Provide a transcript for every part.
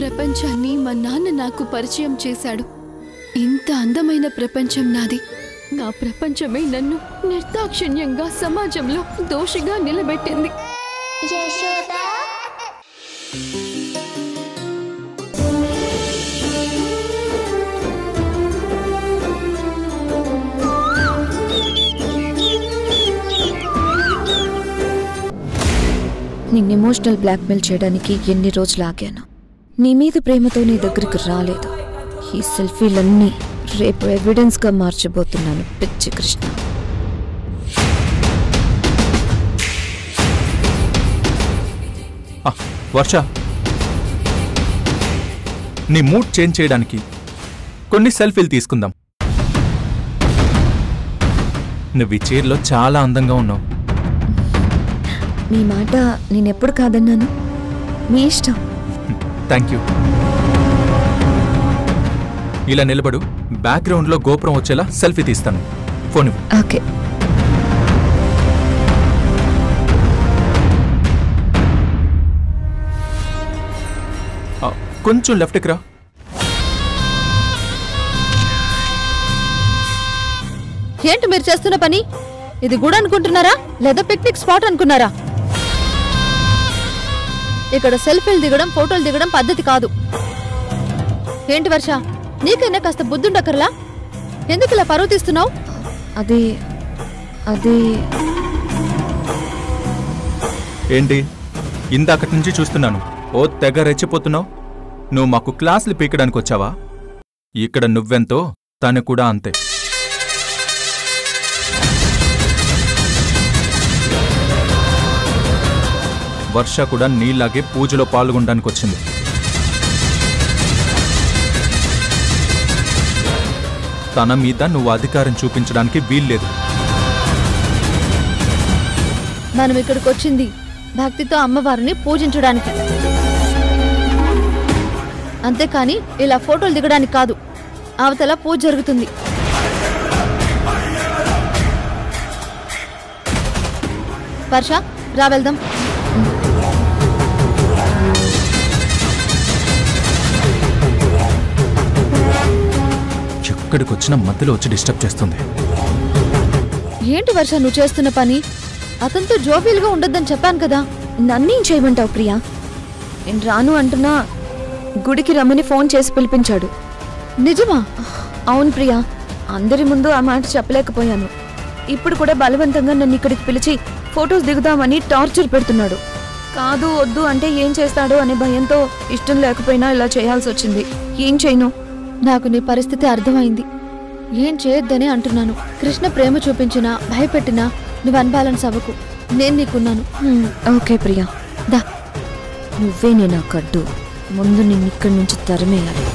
ప్రపంచాన్ని మా నాన్న నాకు పరిచయం చేశాడు. ఇంత అందమైన ప్రపంచం నాది. నా ప్రపంచమే నన్ను నిర్దాక్షిణ్యంగా సమాజంలో దోషిగా నిలబెట్టింది. నిన్ను ఎమోషనల్ బ్లాక్మెయిల్ చేయడానికి ఎన్ని రోజులు ఆగాను. నీ మీద ప్రేమతో నీ దగ్గరికి రాలేదు. ఈ సెల్ఫీలన్నీ రేపు ఎవిడెన్స్గా మార్చబోతున్నాను. పిచ్చి కృష్ణ. వర్ష, నీ మూడ్ చేంజ్ చేయడానికి కొన్ని సెల్ఫీలు తీసుకుందాం. నువ్వు ఈ చీరలో చాలా అందంగా ఉన్నావు. మీ మాట నేనెప్పుడు కాదన్నాను. మీ ఇష్టం. Thank you. ఇలా నిలబడు. బ్యాక్గ్రౌండ్లో గోపురం వచ్చేలా సెల్ఫీ తీస్తాను. ఫోన్ ఇవ్వు. ఓకే. కొంచెం లెఫ్ట్కి రా. ఏంటి మీరు చేస్తున్న పని? ఇది గుడి అనుకుంటున్నారా లేదా పిక్నిక్ స్పాట్ అనుకున్నారా? ఇక్కడ సెల్ఫీలు దిగడం, ఫోటోలు దిగడం పద్ధతి కాదు. ఏంటి వర్ష, నీకైనా కాస్త బుద్ధుండక్కర్లా? ఎందుకు ఇలా పరువు తీస్తున్నావు? అది ఏంటి ఇందాకటి నుంచి చూస్తున్నాను. ఓ తెగ రెచ్చిపోతున్నావు. నువ్వు మాకు క్లాసులు పీకడానికి వచ్చావా? ఇక్కడ నువ్వెంతో తను కూడా అంతే. వర్ష కూడా నీలాగే పూజలో పాల్గొనడానికి వచ్చింది. తన మీద నువ్వు అధికారం చూపించడానికి వీల్లేదు. మనం ఇక్కడికి వచ్చింది భక్తితో అమ్మవారిని పూజించడానికి, అంతేకాని ఇలా ఫోటోలు దిగడానికి కాదు. అవతల పూజ జరుగుతుంది. వర్ష, రా వెళ్దాం. ఎక్కడికి వచ్చిన మధ్యలో వచ్చి డిస్టర్బ్ చేస్తుంది. ఏంటి వర్ష నువ్వు చేస్తున్న పని? అతనితో జోబీలుగా ఉండొద్దని చెప్పాను కదా. నన్నేం చేయమంటావు ప్రియా? నేను రాను అంటున్నా. గుడికి రమ్మని ఫోన్ చేసి పిలిపించాడు. నిజమా? అవును ప్రియా, అందరి ముందు ఆ మాట చెప్పలేకపోయాను. ఇప్పుడు కూడా బలవంతంగా నన్ను ఇక్కడికి పిలిచి ఫొటోస్ దిగుదామని టార్చర్ పెడుతున్నాడు. కాదు వద్దు అంటే ఏం చేస్తాడో అనే భయంతో ఇష్టం లేకపోయినా ఇలా చేయాల్సి వచ్చింది. ఏం చేయను? నాకు నీ పరిస్థితి అర్థమైంది. ఏం చేయొద్దని అంటున్నాను. కృష్ణ ప్రేమ చూపించినా భయపెట్టినా నువ్వు అన్బ్యాలెన్స్ అవ్వకు. నేను నీకున్నాను. ఓకే ప్రియా, దా. నువ్వే నేను కడ్డు. ముందు నిన్ను ఇక్కడి నుంచి తరిమేయాలి.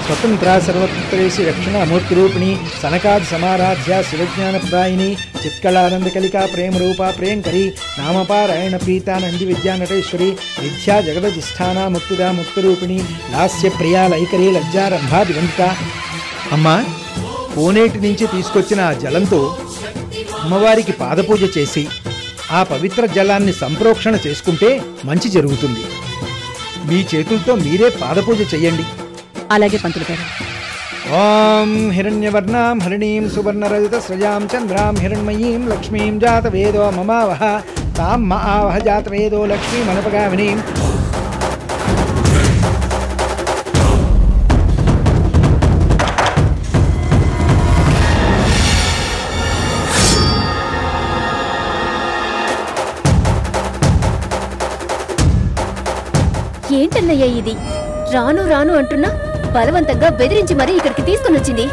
స్వతంత్ర సర్వత్రేషి రక్షణ మూర్తిరూపిణి సనకాది సమారాధ్య శివజ్ఞానప్రాయిని చిత్కళానందకలికా ప్రేమరూపా ప్రియంకరి నామపారాయణ ప్రీతా నంది విద్యానటేశ్వరి విద్యా జగదధిష్టాన ముక్తిదా ముక్తిరూపిణి లాస్య ప్రియా లైకరి లజ్జారంభా దివంతిక. అమ్మా, కోనేటి నుంచి తీసుకొచ్చిన ఆ జలంతో అమ్మవారికి పాదపూజ చేసి ఆ పవిత్ర జలాన్ని సంప్రోక్షణ చేసుకుంటే మంచి జరుగుతుంది. మీ చేతులతో మీరే పాదపూజ చెయ్యండి. అలాగే పంతులు గారు. ఓం హిరణ్యవర్ణాం హరిణీం సువర్ణరజత స్రజాం చంద్రాం హిరణ్మయీం లక్ష్మీం జాతవేదో మమావహ తాం మహావహ జాతవేదో లక్ష్మీమనపగామినీం. ఏంటన్నయ్య ఇది? రాను రాను అంటున్నా బలవంతంగా బెదిరించి మరీ ఇక్కడికి తీసుకుని వచ్చింది.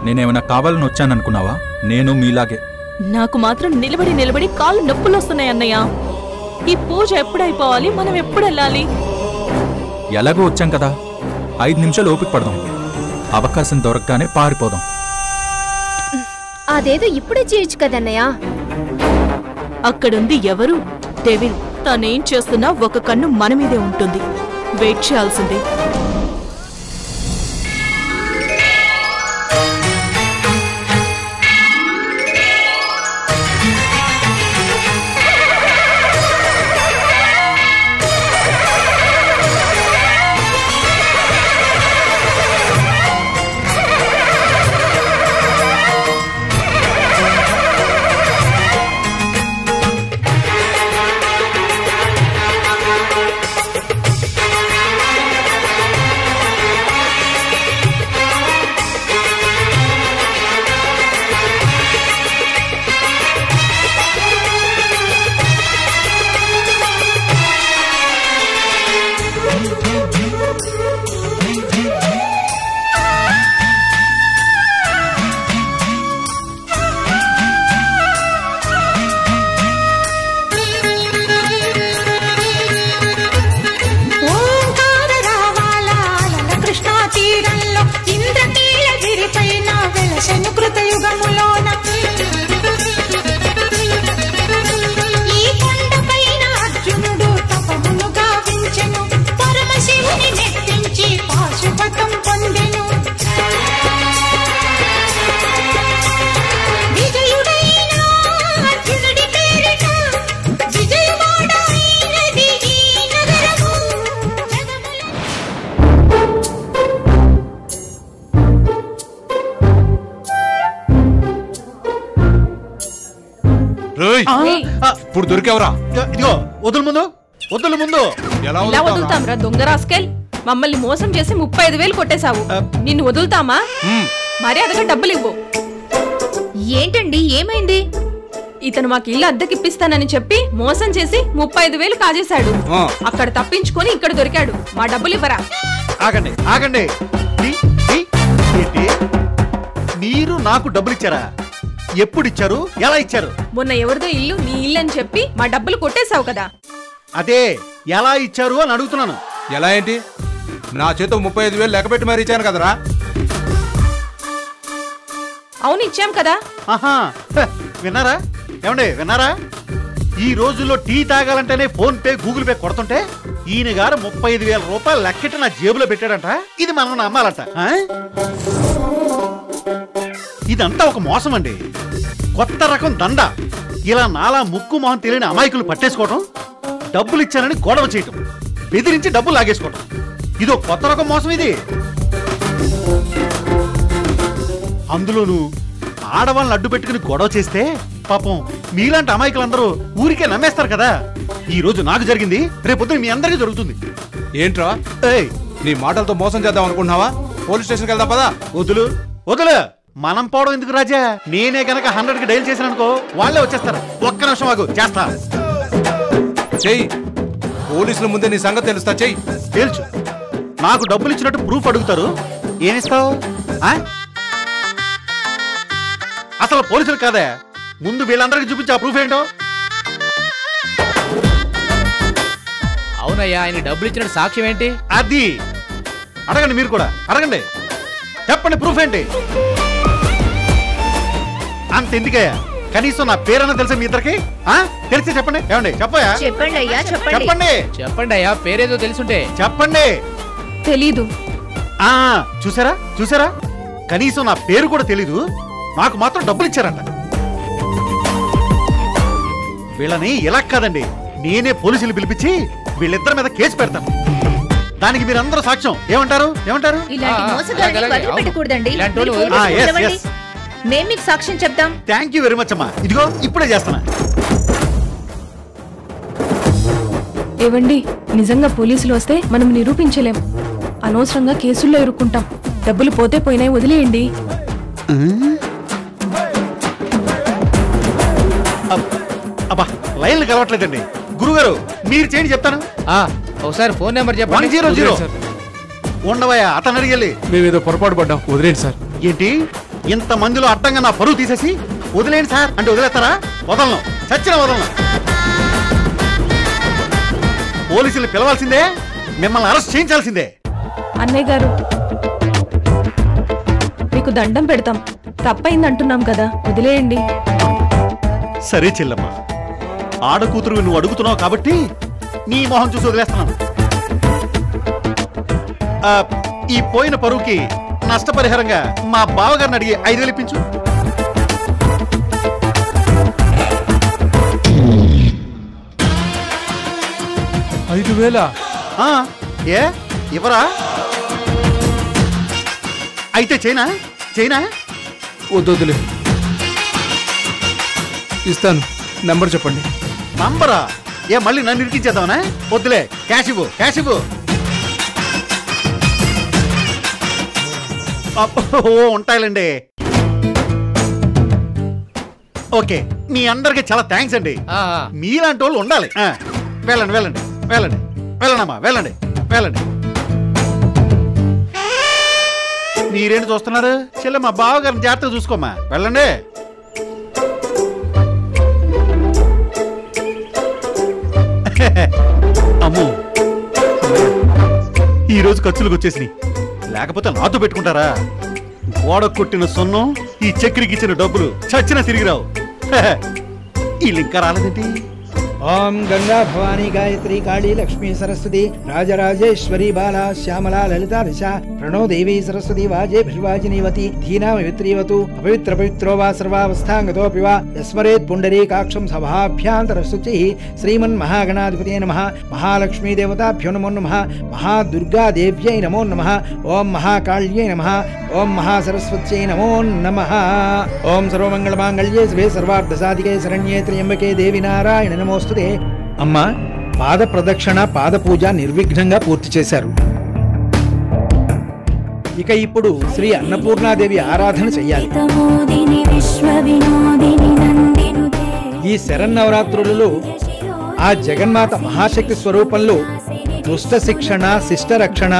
నేనేమైనా కావాలని వచ్చాననుకున్నావా? నేను మీలాగే. నాకు మాత్రం నిలబడి నిలబడి కాళ్ళు నొప్పులు వస్తున్నాయి అన్నయ్య. ఈ పూజ ఎప్పుడైపోవాలి? మనం ఎప్పుడు వెళ్ళాలి? ఎలాగో వచ్చాం కదా, 5 నిమిషాలు ఓపిక పడదాం. అవకాశం దొరకగానే పారిపోదాం. అదేదో ఇప్పుడే చేయొచ్చు కదన్నయ్య. అక్కడుంది ఎవరు? డెవిల్. తనేం చేస్తున్నా ఒక కన్ను మన మీదే ఉంటుంది. వెయిట్ చేయాల్సిందే. ఇప్పుడు దొరికేవరా? ఇదిగో వదులు ముందు, వదులు ముందు. ఎలా ఇలా వదులుతాంరా దొంగ రాస్కెల్? మమ్మల్ని మోసం చేసి 35,000 కొట్టేశావు. నిన్ను వదులుతామా? మర్యాదగా డబ్బులు ఇవ్వు. ఏంటండి ఏమైంది? ఇతను మాకు ఇల్లు అద్దెకిప్పిస్తానని చెప్పి మోసం చేసి 35,000 కాజేశాడు. అక్కడ తప్పించుకొని ఇక్కడ దొరికాడు. మా డబ్బులు ఇవ్వరా? ఆగండి ఆగండి. ఏంటి మీరు నాకు డబ్బులు ఇచ్చారా? ఎప్పుడు ఇచ్చారు? ఎలా ఇచ్చారు? మొన్న ఎవరిదో ఇల్లు నీ ఇల్లు అని చెప్పి మా డబ్బులు కొట్టేశావు కదా. అదే ఎలా ఇచ్చారు అని అడుగుతున్నాను. ఎలా ఏంటి? నా చేతో 35,000 లెక్కపెట్టి మరి ఇచ్చాను కదరా. అవును ఇచ్చాం కదా. ఆహా విన్నారా? ఏమండి విన్నారా? ఈ రోజుల్లో టీ తాగాలంటేనే ఫోన్ పే గూగుల్ పే కొడుతుంటే ఈయన గారు 35,000 రూపాయలు లెక్కెట్టి నా జేబులో పెట్టాడంట. ఇది మనం నమ్మాలంట. ఇదంతా ఒక మోసం అండి. కొత్త రకం దండ. ఇలా నాలా ముక్కు మొహం తెలియని అమాయకులు పట్టేసుకోవటం, డబ్బులు ఇచ్చానని గొడవ చేయటం, బెదిరించి డబ్బులు లాగేసుకోవటం, ఇదో కొత్త రకం మోసం ఇది. అందులోనూ ఆడవాళ్ళని అడ్డు పెట్టుకుని గొడవ చేస్తే పాపం మీలాంటి అమాయకులందరూ ఊరికే నమ్మేస్తారు కదా. ఈ రోజు నాకు జరిగింది, రేపొద్దున మీ అందరికీ జరుగుతుంది. ఏంట్రా నీ మాటలతో మోసం చేద్దాం అనుకుంటున్నావా? పోలీస్ స్టేషన్కి వెళ్దాం పదా. వదులు వదులు. మనం పోవడం ఎందుకు రాజా? నేనే గనక 100కి డైల్ చేశాను అనుకో, వాళ్ళే వచ్చేస్తారు. ఒక్క నిమిషం ఆగు, చేస్తా. చెయ్యి. పోలీసుల ముందే నీ సంగతి తెలుస్తా. చెయ్యి. తెలుసు. నాకు డబ్బులు ఇచ్చినట్టు ప్రూఫ్ అడుగుతారు. ఏమిస్తావు? అసలు పోలీసులు కాదా? ముందు వీళ్ళందరికీ చూపించి ఆ ప్రూఫ్ ఏంటో. అవునయ్యా, ఆయన డబ్బులు ఇచ్చినట్టు సాక్ష్యం ఏంటి? అది అడగండి, మీరు కూడా అడగండి. చెప్పండి ప్రూఫ్ ఏంటి? అంత ఎందుకయ్యా? కనీసం నా పేరన్నా తెలుసా మీ ఇద్దరికి? తెలిసి చెప్పండి. ఏమండి చెప్పయా? చెప్పండి అయ్యా చెప్పండి. చెప్పండి చెప్పండి అయ్యా, పేరేదో తెలుసుంటే చెప్పండి. తెలీదు. చూసారా చూసారా? కనీసం నా పేరు కూడా తెలీదు, నాకు మాత్రం డబ్బులు ఇచ్చారంట. వీళ్ళని ఇలా కాదండి, నేనే పోలీసులు పిలిపించి వీళ్ళిద్దరి మీద కేసు పెడతాను. దానికి మీరందరూ సాక్ష్యం. ఏమంటారు? ఏమంటారు? ఇలాంటి మోసగాళ్ళని వదిలిపెట్టకూడదండి. మేము మీకు సాక్ష్యం చెప్తాం. థ్యాంక్ యూ వెరీ మచ్ అమ్మా. ఇదిగో ఇప్పుడే చేస్తానా. ఏవండి, నిజంగా పోలీసులు వస్తే మనం నిరూపించలేం. అనవసరంగా కేసుల్లో ఇరుక్కుంటాం. డబ్బులు పోతే పోయినాయి, వదిలేయండి. అబ్బా లైన్లు కలవట్లేదండి. గురుగారు మీరు చేయండి, చెప్తాను. ఒకసారి ఫోన్ నెంబర్ చెప్పండి. 100. ఉండవయ్యా, అతను అడిగేళ్ళి. మేమేదో పొరపాటు పడ్డాం, వదిలేండి సార్. ఏంటి ఇంత మందిలో అడ్డంగా నా పరువు తీసేసి వదిలేండి సార్ అంటే వదిలేస్తారా? వదలను, చచ్చిన వదలను. పోలీసులు పిలవాల్సిందే, మిమ్మల్ని అరెస్ట్ చేయించాల్సిందే. అన్నయ్య గారు, మీకు దండం పెడతాం. తప్పైంది అంటున్నాం కదా, వదిలేయండి. సరే చెల్లమ్మ, ఆడకూతురు నువ్వు అడుగుతున్నావు కాబట్టి నీ మొహం చూసి వదిలేస్తున్నాను. ఈ పోయిన పరువుకి నష్టపరిహారంగా మా బావగారిని అడిగి 5,000 ఇప్పించు. ఏ ఇవ్వరా? అయితే చైనా చైనా వద్దులే, ఇస్తాను. నెంబర్ చెప్పండి. నంబరా? ఏ మళ్ళీ నన్ను ఇరికించేద్దామనా? వద్దులే, క్యాష్ ఇవ్వు, క్యాష్ ఇవ్వు. ఉంటాయిలండి. ఓకే, మీ అందరికి చాలా థ్యాంక్స్ అండి. మీలాంటి వాళ్ళు ఉండాలి. వెళ్ళండి వెళ్ళండి వెళ్ళండి వెళ్ళండమ్మా, వెళ్ళండి వెళ్ళండి. మీరేంటి చూస్తున్నారు? చెల్లెమ్మా, బావగారిని జాగ్రత్తగా చూసుకోమ్మా. వెళ్ళండి. అమ్మో, ఈ రోజు ఖర్చులకు వచ్చేసినాయి. లేకపోతే నాతో పెట్టుకుంటారా? గోడ కొట్టిన సొన్నం, ఈ చక్రికి ఇచ్చిన డబ్బులు చచ్చినా తిరిగి రావు. వీళ్ళు ఇంకా రాలేదేంటి? ఓం గంగా భవానీ గాయత్రి కాళీ లక్ష్మీ సరస్వతి రాజరాజేశ్వరి బాలా శ్యామలా లలితా దశ ప్రణో దేవీ సరస్వతి వాజే భిర్వాజినీవతి ధీనామిత్రీవతు అపవిత్ర పవిత్రో వా సర్వావస్థాంగతోపి వా యస్మరేత్ పుండరీకాక్షం సభాభ్యాంతరశుచి శ్రీమన్ మహాగణాధిపతే నమః మహాలక్ష్మీ దేవతాభ్యో నమో నమః మహాదుర్గా దేవ్యై నమో నమః ఓం మహాకాళ్యై నమః ఓం మహాసరస్వత్యై నమో నమః ఓం సర్వమంగళమాంగళ్యే శివే సర్వార్థసాధికే శరణ్యే త్ర్యంబకే దేవి నారాయణ నమోస్తుతే. అమ్మా, పాద ప్రదక్షిణ పాద పూజ నిర్విఘ్నంగా పూర్తి చేశారు. ఇక ఇప్పుడు శ్రీ అన్నపూర్ణాదేవి ఆరాధన చెయ్యాలి. ఈ శరన్నవరాత్రులలో ఆ జగన్మాత మహాశక్తి స్వరూపంలో దుష్ట శిక్షణ శిష్ట రక్షణ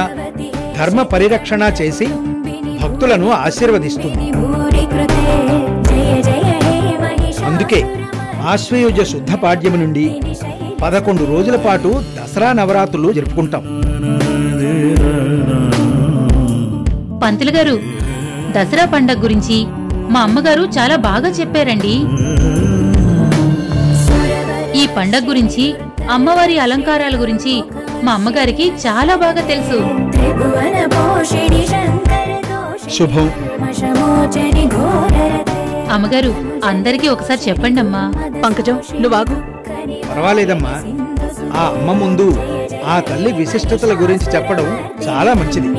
ధర్మ పరిరక్షణ చేసి భక్తులను ఆశీర్వదిస్తుంది. అందుకే ఆశ్వయుజ శుద్ధ పాడ్యము నుండి 11 రోజుల పాటు దసరా నవరాత్రులు జరుపుకుంటాం. పంతులు గారు, దసరా పండగ గురించి మా అమ్మగారు చాలా బాగా చెప్పారండి. ఈ పండగ గురించి, అమ్మవారి అలంకారాల గురించి మా అమ్మగారికి చాలా బాగా తెలుసు. శుభం. అమ్మగారు, అందరికీ ఒకసారి చెప్పండి అమ్మా. పంకజం, నువ్వాగు. పర్వాలేదమ్మా, ఆ అమ్మ ముందు ఆ తల్లి విశిష్టతల గురించి చెప్పడం చాలా మంచిది.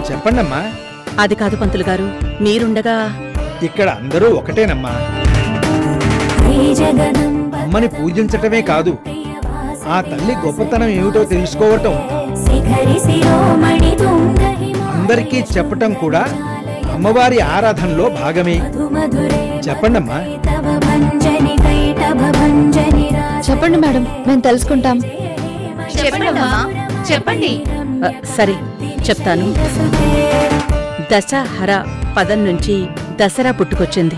చెప్పండమ్మా. అది కాదు పంతులు గారు, మీరుండగా ఇక్కడ అందరూ ఒకటేనమ్మా. అమ్మని పూజించటమే కాదు, ఆ తల్లి గొప్పతనం ఏమిటో తెలుసుకోవటం, అందరికీ చెప్పటం కూడా అమ్మవారి ఆరాధనలో భాగమే. చెప్పండమ్మా. చెప్పండి మేడం, మేము తెలుసుకుంటాం. చెప్పండి. సరే చెప్తాను. దశహర పదం నుంచి దసరా పుట్టుకొచ్చింది.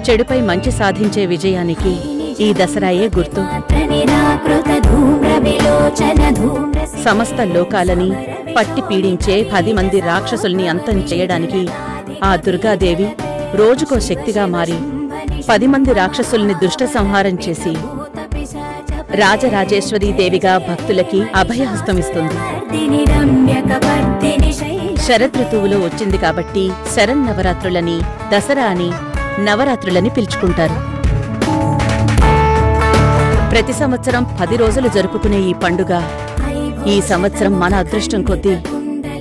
చెడుపై మంచి సాధించే విజయానికి ఈ దసరాయే గుర్తు. సమస్త లోకాలని పట్టి పీడించే 10 మంది రాక్షసుల్ని అంతం చేయడానికి ఆ దుర్గాదేవి రోజుకో శక్తిగా మారి 10 మంది రాక్షసుల్ని దుష్ట సంహారం చేసి రాజరాజేశ్వరీ దేవిగా భక్తులకి అభయహస్తమిస్తుంది. శరదృతువులో వచ్చింది కాబట్టి శరన్నవరాత్రులని, దసరా అని, నవరాత్రులని పిలుచుకుంటారు. ప్రతి సంవత్సరం 10 రోజులు జరుపుకునే ఈ పండుగ ఈ సంవత్సరం మన అదృష్టం కొద్దీ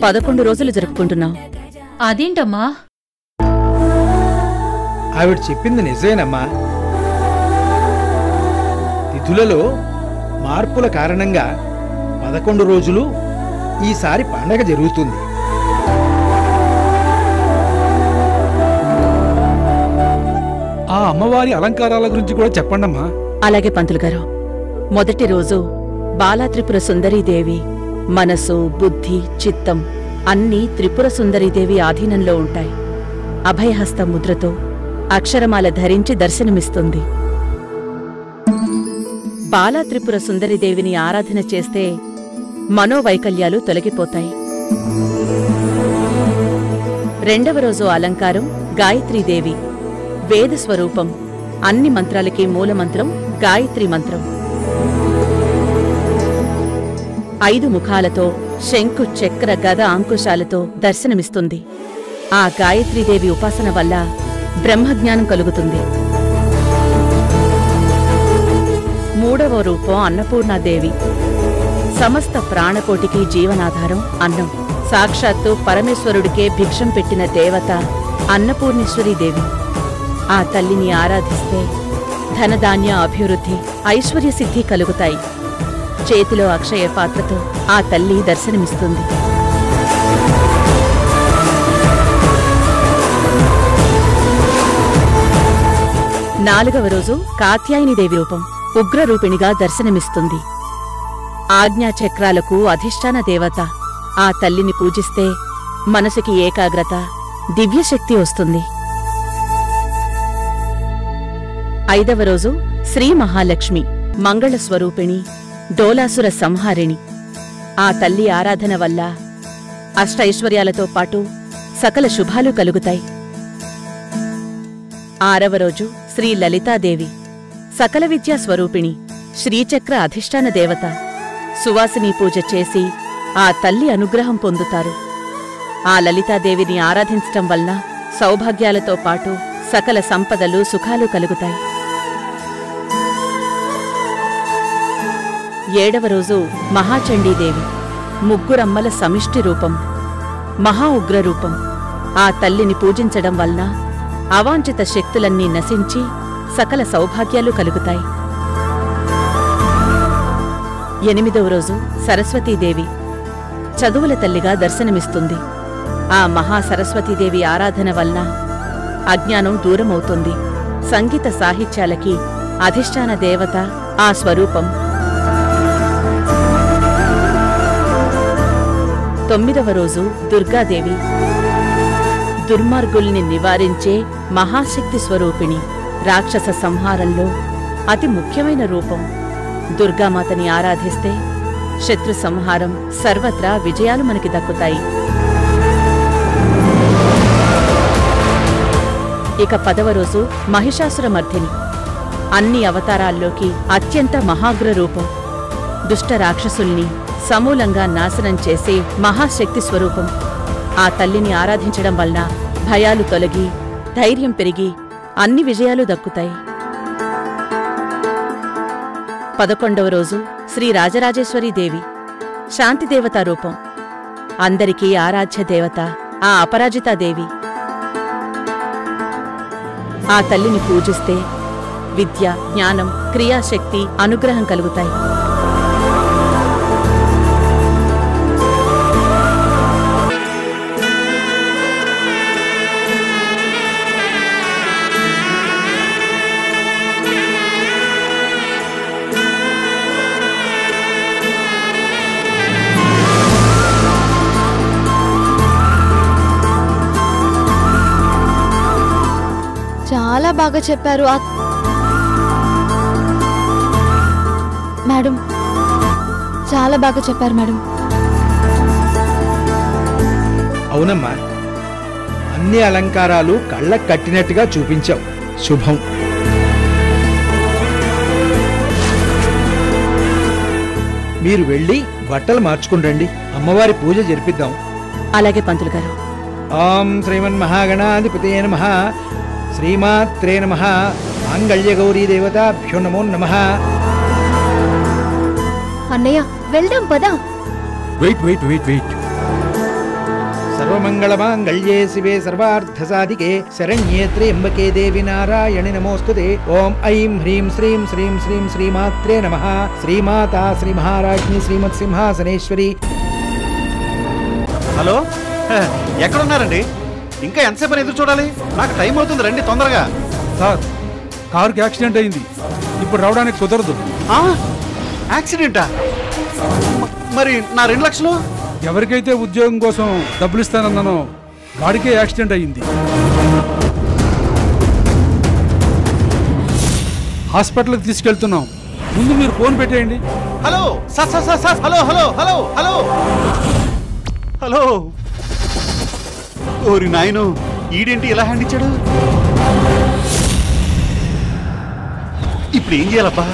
11 రోజులు జరుపుకుంటున్నాం. అదేంటమ్మా? ఆవిడ చెప్పింది నిజమేనమ్మా. తిథులలో మార్పుల కారణంగా 11 రోజులు ఈసారి పండగ జరుగుతుంది. ఆ అమ్మవారి అలంకారాల గురించి కూడా చెప్పండమ్మా. అలాగే పంతులు గారు. మొదటి రోజు బాలా త్రిపుర సుందరీదేవి మనసు, బుద్ధి, చిత్తం అన్నీ త్రిపుర సుందరీదేవి ఆధీనంలో ఉంటాయి. అభయహస్త ముద్రతో అక్షరమాల ధరించి దర్శనమిస్తుంది. బాలా త్రిపుర సుందరీదేవిని ఆరాధన చేస్తే మనోవైకల్యాలు తొలగిపోతాయి. రెండవ రోజు అలంకారం గాయత్రీదేవి. వేద స్వరూపం. అన్ని మంత్రాలకి మూలమంత్రం గాయత్రీ మంత్రం. 5 ముఖాలతో శంకు, చక్ర, గద, అంకుశాలతో దర్శనమిస్తుంది. ఆ గాయత్రీదేవి ఉపాసన వల్ల బ్రహ్మజ్ఞానం కలుగుతుంది. మూడవ రూపం అన్నపూర్ణాదేవి. సమస్త ప్రాణకోటికి జీవనాధారం అన్నం. సాక్షాత్తు పరమేశ్వరుడికే భిక్షం పెట్టిన దేవత అన్నపూర్ణేశ్వరీదేవి. ఆ తల్లిని ఆరాధిస్తే ధనధాన్య అభివృద్ధి, ఐశ్వర్య సిద్ధి కలుగుతాయి. చేతిలో అక్షయ పాత్రతో ఆ తల్లి దర్శనమిస్తుంది. నాలుగవ రోజు కాత్యాయనిదేవి రూపం. ఉగ్రరూపిణిగా దర్శనమిస్తుంది. ఆజ్ఞాచక్రాలకు అధిష్టాన దేవత. ఆ తల్లిని పూజిస్తే మనసుకి ఏకాగ్రత, దివ్యశక్తి వస్తుంది. 5వ రోజు శ్రీ మహాలక్ష్మి. మంగళస్వరూపిణి, డోలాసుర సంహారిణి. ఆ తల్లి ఆరాధన వల్ల అష్టైశ్వర్యాలతో పాటు సకల శుభాలు కలుగుతాయి. 6వ రోజు శ్రీ లలితాదేవి. సకల విద్యా స్వరూపిణి శ్రీచక్ర అధిష్టాన దేవత సువాసిని పూజ చేసి ఆ తల్లి అనుగ్రహం పొందుతారు. ఆ లలితాదేవిని ఆరాధించటం వలన సౌభాగ్యాలతో పాటు సకల సంపదలు సుఖాలు కలుగుతాయి. 7వ రోజు మహాచండీదేవి ముగ్గురమ్మల సమిష్టి రూపం, మహా ఉగ్రరూపం. ఆ తల్లిని పూజించడం వలన అవాంఛిత శక్తులన్నీ నశించి సకల సౌభాగ్యాలు కలుగుతాయి. 8వ రోజు సరస్వతీదేవి చదువుల తల్లిగా దర్శనమిస్తుంది. ఆ మహాసరస్వతీదేవి ఆరాధన వలన అజ్ఞానం దూరమవుతుంది. సంగీత సాహిత్యాలకి అధిష్టాన దేవత ఆ స్వరూపం. 9వ రోజు దుర్గాదేవి దుర్మార్గుల్ని నివారించే మహాశక్తి స్వరూపిణి, రాక్షస సంహారంలో అతి ముఖ్యమైన రూపం. దుర్గామాతని ఆరాధిస్తే శత్రు సంహారం, సర్వత్రా విజయాలు మనకి దక్కుతాయి. ఇక 10వ రోజు మహిషాసురమర్ధిని, అన్ని అవతారాల్లోకి అత్యంత మహాగ్ర రూపం. దుష్ట రాక్షసుల్ని సమూలంగా నాశనం చేసే మహాశక్తి స్వరూపం. ఆ తల్లిని ఆరాధించడం వలన భయాలు తొలగి ధైర్యం పెరిగి అన్ని విజయాలు దక్కుతాయి. 11వ రోజు శ్రీ రాజరాజేశ్వరీదేవి శాంతిదేవతా రూపం. అందరికీ ఆరాధ్య దేవత ఆ అపరాజితాదేవి. ఆ తల్లిని పూజిస్తే విద్య, జ్ఞానం, క్రియాశక్తి, అనుగ్రహం కలుగుతాయి. చాలా బాగా చెప్పారు మేడం, చాలా బాగా చెప్పారు మేడం. అవునమ్మా, అన్ని అలంకారాలు కళ్ళకు కట్టినట్టుగా చూపించావు. శుభం. మీరు వెళ్ళి బట్టలు మార్చుకుని రండి, అమ్మవారి పూజ జరిపిద్దాం. అలాగే పంతులు గారు. ఓం శ్రీమన్మహాగణాధిపతే నమః, శ్రీమాత్రే నమః, మాంగళ్య గౌరీ దేవతాభ్యో నమో నమః. అన్నయ్య వెళ్దాం పదా. Wait wait wait wait. సర్వమంగళమాంగళ్యే శివే సర్వార్థసాధికే శరణ్యే త్ర్యంబకే దేవి నారాయణి నమోస్తుతే. ఓం ఐం హ్రీం శ్రీం శ్రీం శ్రీం శ్రీమాత్రే నమః. శ్రీమాతా శ్రీ మహారాజ్ఞి శ్రీమత్ సింహాసనేశ్వరి. హలో, ఎక్కడున్నారండి? ఇంకా ఎంతసేపు ఎదురు చూడాలి? నాకు టైం అవుతుంది, రండి తొందరగా. సార్, కారుకి యాక్సిడెంట్ అయింది, ఇప్పుడు రావడానికి కుదరదు. యాక్సిడెంటా? మరి నా 2 లక్షలు? ఎవరికైతే ఉద్యోగం కోసం డబ్బులు ఇస్తానన్నానో వాడికే యాక్సిడెంట్ అయ్యింది. హాస్పిటల్కి తీసుకెళ్తున్నాం, ముందు మీరు ఫోన్ పెట్టేయండి. Hello sir sir sir sir, hello hello hello hello hello. ఓరి నాయను, ఈడేంటి ఇలా హ్యాండ్ ఇచ్చాడు? ఇప్పుడు ఏం చేయాలబ్బా?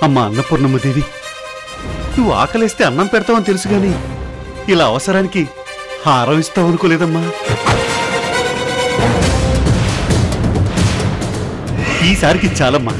అమ్మా అన్నపూర్ణమ్మదేవి, నువ్వు ఆకలేస్తే అన్నం పెడతావని తెలుసు గాని ఇలా అవసరానికి హారం ఇస్తావు అనుకోలేదమ్మా. ఈసారికి చాలమ్మా.